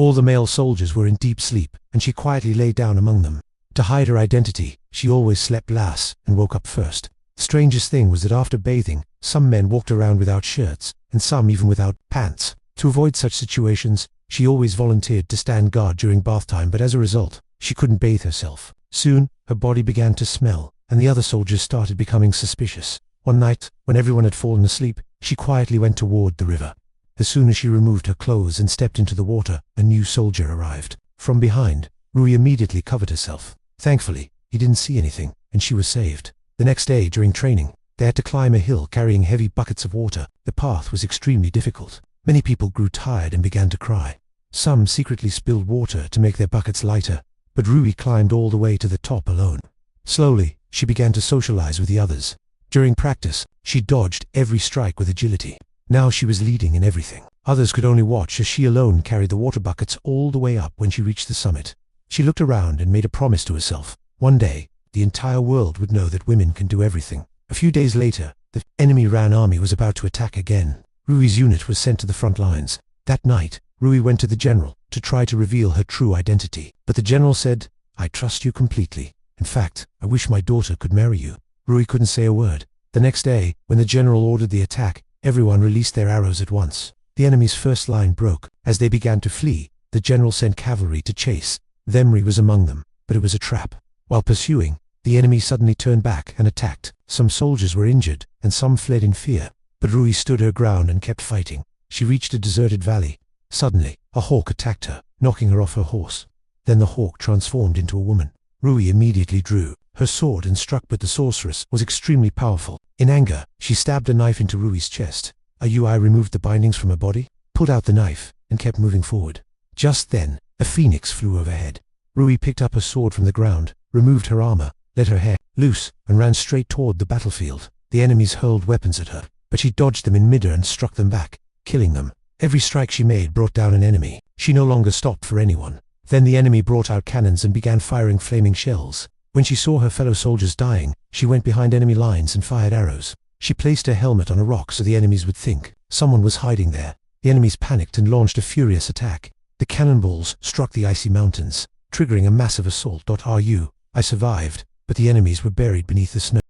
All the male soldiers were in deep sleep, and she quietly lay down among them. To hide her identity, she always slept last and woke up first. The strangest thing was that after bathing, some men walked around without shirts, and some even without pants. To avoid such situations, she always volunteered to stand guard during bath time, but as a result, she couldn't bathe herself. Soon, her body began to smell, and the other soldiers started becoming suspicious. One night, when everyone had fallen asleep, she quietly went toward the river. As soon as she removed her clothes and stepped into the water, a new soldier arrived. From behind, Rui immediately covered herself. Thankfully, he didn't see anything, and she was saved. The next day, during training, they had to climb a hill carrying heavy buckets of water. The path was extremely difficult. Many people grew tired and began to cry. Some secretly spilled water to make their buckets lighter, but Rui climbed all the way to the top alone. Slowly, she began to socialize with the others. During practice, she dodged every strike with agility. Now she was leading in everything. Others could only watch as she alone carried the water buckets all the way up when she reached the summit. She looked around and made a promise to herself. One day, the entire world would know that women can do everything. A few days later, the enemy Ran army was about to attack again. Rui's unit was sent to the front lines. That night, Rui went to the general to try to reveal her true identity. But the general said, "I trust you completely. In fact, I wish my daughter could marry you." Rui couldn't say a word. The next day, when the general ordered the attack, everyone released their arrows at once. The enemy's first line broke. As they began to flee, the general sent cavalry to chase. Rui was among them, but it was a trap. While pursuing, the enemy suddenly turned back and attacked. Some soldiers were injured, and some fled in fear. But Rui stood her ground and kept fighting. She reached a deserted valley. Suddenly, a hawk attacked her, knocking her off her horse. Then the hawk transformed into a woman. Rui immediately drew her sword and struck, but the sorceress was extremely powerful. In anger, she stabbed a knife into Rui's chest. Rui removed the bindings from her body, pulled out the knife, and kept moving forward. Just then, a phoenix flew overhead. Rui picked up her sword from the ground, removed her armor, let her hair loose, and ran straight toward the battlefield. The enemies hurled weapons at her, but she dodged them in midair and struck them back, killing them. Every strike she made brought down an enemy. She no longer stopped for anyone. Then the enemy brought out cannons and began firing flaming shells. When she saw her fellow soldiers dying, she went behind enemy lines and fired arrows. She placed her helmet on a rock so the enemies would think someone was hiding there. The enemies panicked and launched a furious attack. The cannonballs struck the icy mountains, triggering a massive assault. I survived, but the enemies were buried beneath the snow.